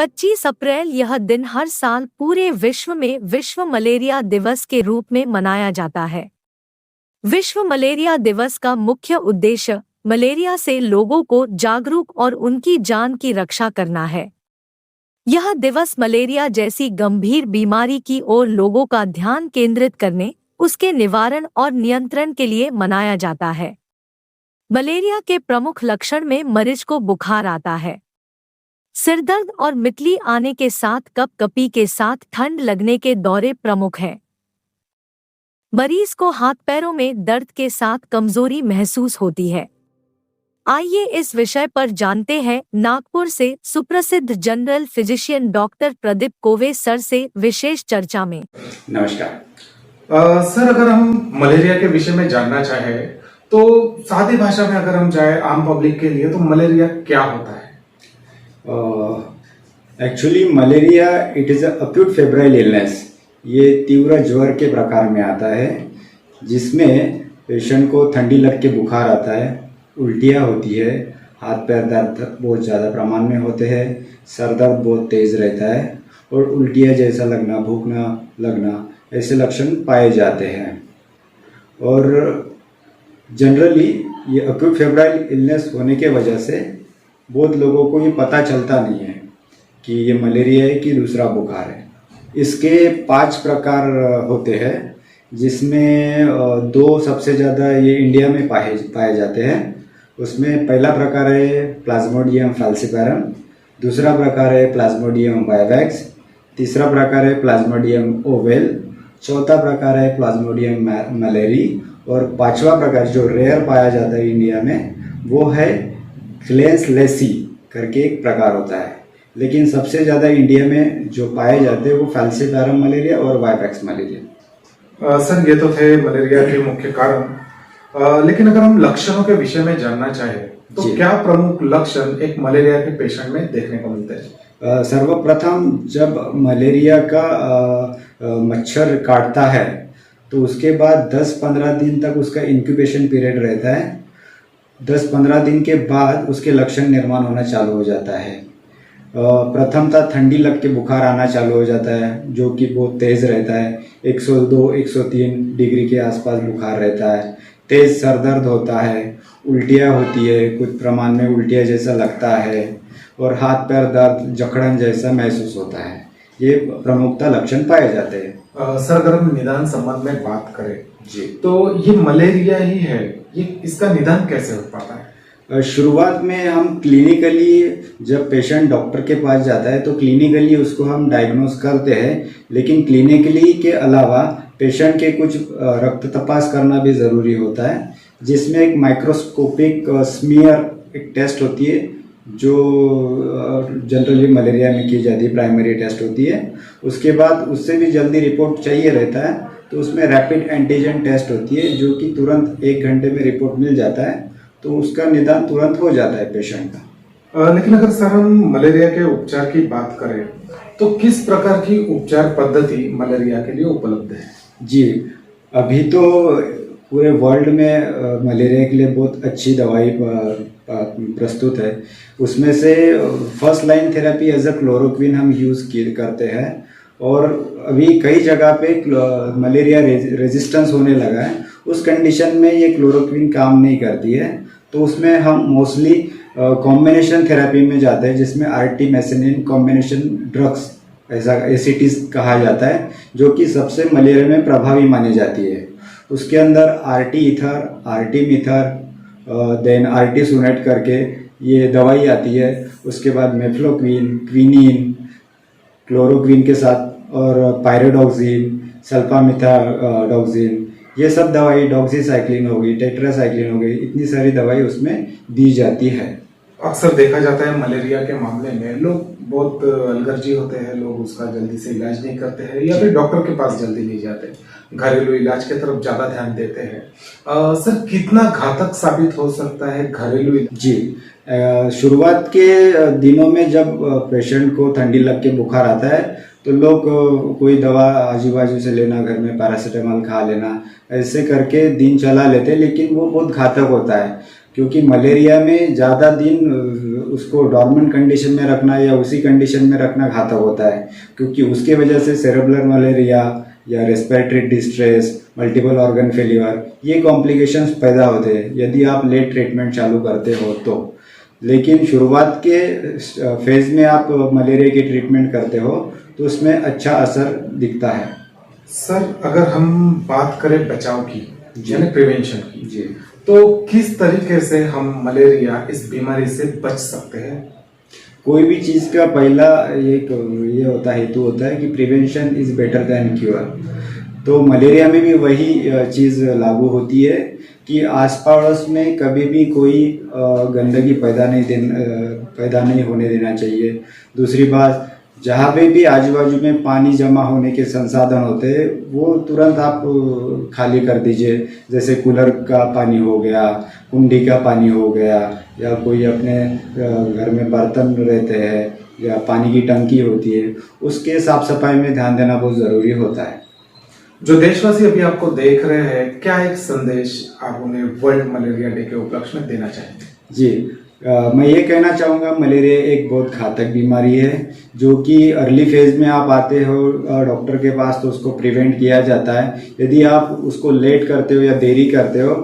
25 अप्रैल यह दिन हर साल पूरे विश्व में विश्व मलेरिया दिवस के रूप में मनाया जाता है। विश्व मलेरिया दिवस का मुख्य उद्देश्य मलेरिया से लोगों को जागरूक और उनकी जान की रक्षा करना है। यह दिवस मलेरिया जैसी गंभीर बीमारी की ओर लोगों का ध्यान केंद्रित करने, उसके निवारण और नियंत्रण के लिए मनाया जाता है। मलेरिया के प्रमुख लक्षण में मरीज को बुखार आता है, सिरदर्द और मितली आने के साथ कपकपी के साथ ठंड लगने के दौरे प्रमुख हैं। मरीज को हाथ पैरों में दर्द के साथ कमजोरी महसूस होती है। आइए इस विषय पर जानते हैं नागपुर से सुप्रसिद्ध general physician doctor Pradeep Kove sir से विशेष चर्चा में। नमस्कार सर, अगर हम मलेरिया के विषय में जानना चाहें तो सादी भाषा में अगर हम जाए आम पब्लिक के लिए, तो मलेरिया क्या होता है? Actually malaria it is acute febrile illness. ये तीव्र ज्वर के प्रकार में आता है, जिसमें पेशेंट को ठंडी लग के बुखार आता है, उल्टियाँ होती है, हाथ पैर दर्द बहुत ज़्यादा प्रमाण में होते हैं, सर दर्द बहुत तेज़ रहता है और उल्टियाँ जैसा लगना, भूख ना लगना, ऐसे लक्षण पाए जाते हैं। और जनरली ये अक्यूट फेब्राइल इलनेस होने के वजह से बहुत लोगों को ये पता चलता नहीं है कि ये मलेरिया है कि दूसरा बुखार है। इसके 5 प्रकार होते हैं, जिसमें 2 सबसे ज़्यादा ये इंडिया में पाए जाते हैं। उसमें पहला प्रकार है प्लाज्मोडियम फाल्सिपारम, दूसरा प्रकार है प्लाज्मोडियम वाइवैक्स, तीसरा प्रकार है प्लाज्मोडियम ओवेल, चौथा प्रकार है प्लाज्मोडियम मलेरी और 5वां प्रकार जो रेयर पाया जाता है इंडिया में वो है क्लेंसलेसी करके एक प्रकार होता है। लेकिन सबसे ज़्यादा इंडिया में जो पाए जाते हैं वो फाल्सिपारम मलेरिया और वाइवैक्स मलेरिया। सर, ये तो थे मलेरिया के मुख्य कारण, लेकिन अगर हम लक्षणों के विषय में जानना चाहें तो क्या प्रमुख लक्षण एक मलेरिया के पेशेंट में देखने को मिलते हैं? सर्वप्रथम जब मलेरिया का मच्छर काटता है तो उसके बाद 10-15 दिन तक उसका इंक्यूबेशन पीरियड रहता है। 10-15 दिन के बाद उसके लक्षण निर्माण होना चालू हो जाता है। प्रथमतः ठंडी लग के बुखार आना चालू हो जाता है, जो कि बहुत तेज़ रहता है। 102-103 डिग्री के आसपास बुखार रहता है। तेज़ सर दर्द होता है, उल्टियाँ होती है, कुछ प्रमाण में उल्टियाँ जैसा लगता है और हाथ पैर दर्द, जकड़न जैसा महसूस होता है। ये प्रमुखता लक्षण पाए जाते हैं। सर, अगर हम निदान संबंध में बात करें जी, तो ये मलेरिया ही है, ये इसका निदान कैसे हो पाता है? शुरुआत में हम क्लिनिकली जब पेशेंट डॉक्टर के पास जाता है तो क्लिनिकली उसको हम डायग्नोस करते हैं, लेकिन क्लिनिकली के अलावा पेशेंट के कुछ रक्त तपास करना भी ज़रूरी होता है, जिसमें एक माइक्रोस्कोपिक स्मीयर एक टेस्ट होती है जो जनरली मलेरिया में की जाती है, प्राइमरी टेस्ट होती है। उसके बाद उससे भी जल्दी रिपोर्ट चाहिए रहता है तो उसमें रैपिड एंटीजन टेस्ट होती है, जो कि तुरंत 1 घंटे में रिपोर्ट मिल जाता है, तो उसका निदान तुरंत हो जाता है पेशेंट का। लेकिन अगर सर हम मलेरिया के उपचार की बात करें तो किस प्रकार की उपचार पद्धति मलेरिया के लिए उपलब्ध है? जी, अभी तो पूरे वर्ल्ड में मलेरिया के लिए बहुत अच्छी दवाई प्रस्तुत है। उसमें से first line therapy as a chloroquine हम यूज़ करते हैं और अभी कई जगह पे मलेरिया रेजिस्टेंस होने लगा है। उस कंडीशन में ये क्लोरोक्विन काम नहीं करती है, तो उसमें हम मोस्टली कॉम्बिनेशन थेरेपी में जाते हैं, जिसमें आर्टीमेसिनिन कॉम्बिनेशन ड्रग्स ऐसा एसिटीज कहा जाता है, जो कि सबसे मलेरिया में प्रभावी मानी जाती है। उसके अंदर arteether, artemether, then artesunate करके ये दवाई आती है। उसके बाद मेफ्लोक्विन, क्विनिन, क्लोरोक्विन के साथ और पायरोडॉक्सिन, सल्फामिथाडॉक्सिन, ये सब दवाई, डॉक्सीसाइक्लिन हो गई, टेट्रासाइक्लिन हो गई, इतनी सारी दवाई उसमें दी जाती है। अक्सर देखा जाता है मलेरिया के मामले में लोग बहुत अलगर्जी होते हैं, लोग उसका जल्दी से इलाज नहीं करते हैं या फिर डॉक्टर के पास जल्दी नहीं जाते, घरेलू इलाज की तरफ ज्यादा ध्यान देते हैं। सर, कितना घातक साबित हो सकता है घरेलू इलाज? जी, शुरुआत के दिनों में जब पेशेंट को ठंडी लग के बुखार आता है तो लोग कोई दवा आजू बाजू से लेना, घर में पैरासीटामोल खा लेना, ऐसे करके दिन चला लेते, लेकिन वो बहुत घातक होता है। क्योंकि मलेरिया में ज़्यादा दिन उसको डॉर्मेंट कंडीशन में रखना या उसी कंडीशन में रखना घातक होता है, क्योंकि उसके वजह से सेरेब्रल मलेरिया या respiratory distress, multiple organ failure, ये कॉम्प्लिकेशंस पैदा होते हैं यदि आप लेट ट्रीटमेंट चालू करते हो तो। लेकिन शुरुआत के फेज में आप मलेरिया की ट्रीटमेंट करते हो तो उसमें अच्छा असर दिखता है। सर, अगर हम बात करें बचाव की, यानी प्रिवेंशन की, जी, तो किस तरीके से हम मलेरिया इस बीमारी से बच सकते हैं? कोई भी चीज़ का पहला एक ये होता है, हेतु होता है कि prevention is better than cure. तो मलेरिया में भी वही चीज़ लागू होती है कि आसपास में कभी भी कोई गंदगी पैदा नहीं होने देना चाहिए। दूसरी बात, जहाँ पे भी आजू बाजू में पानी जमा होने के संसाधन होते हैं वो तुरंत आप खाली कर दीजिए। जैसे कूलर का पानी हो गया, कुंडी का पानी हो गया, या कोई अपने घर में बर्तन रहते हैं या पानी की टंकी होती है, उसके साफ सफाई में ध्यान देना बहुत ज़रूरी होता है। जो देशवासी अभी आपको देख रहे हैं, क्या एक संदेश आप उन्हें वर्ल्ड मलेरिया डे के उपलक्ष्य में देना चाहेंगे? जी, मैं ये कहना चाहूँगा, मलेरिया एक बहुत घातक बीमारी है जो कि अर्ली फेज में आप आते हो डॉक्टर के पास तो उसको प्रिवेंट किया जाता है। यदि आप उसको लेट करते हो या देरी करते हो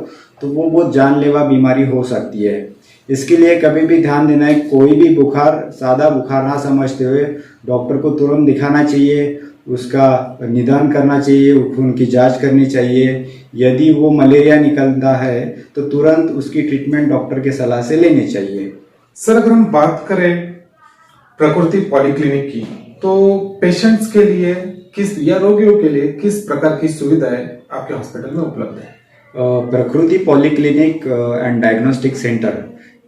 तो वो बहुत जानलेवा बीमारी हो सकती है। इसके लिए कभी भी ध्यान देना है, कोई भी बुखार सादा बुखार ना समझते हुए डॉक्टर को तुरंत दिखाना चाहिए, उसका निदान करना चाहिए, खून की जांच करनी चाहिए। यदि वो मलेरिया निकलता है तो तुरंत उसकी ट्रीटमेंट डॉक्टर के सलाह से लेनी चाहिए। सर, अगर हम बात करें प्रकृति पॉलीक्लिनिक की, तो पेशेंट्स के लिए या रोगियों के लिए किस प्रकार की सुविधाएं आपके हॉस्पिटल में उपलब्ध है? प्रकृति पॉलीक्लिनिक एंड डायग्नोस्टिक सेंटर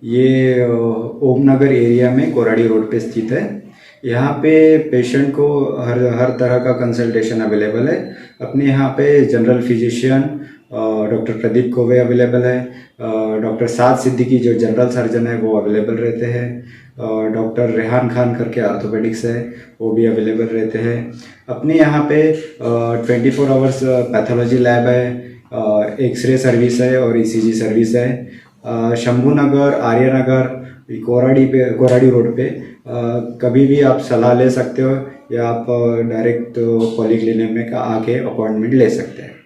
ये ओम नगर एरिया में कोराडी रोड पे स्थित है। यहाँ पे पेशेंट को हर तरह का कंसल्टेशन अवेलेबल है। अपने यहाँ पे general physician doctor Pradeep Kove available है, डॉक्टर साद सिद्दीकी जो जनरल सर्जन है वो अवेलेबल रहते हैं, डॉक्टर रेहान खान करके ऑर्थोपेडिक्स है वो भी अवेलेबल रहते हैं। अपने यहाँ पे 24 आवर्स पैथोलॉजी लैब है, एक्सरे सर्विस है और ईसीजी सर्विस है। शंभू नगर, आर्यनगर, कोराडी रोड पे कभी भी आप सलाह ले सकते हो या आप डायरेक्ट पॉलीक्लिनिक में आके अपॉइंटमेंट ले सकते हैं।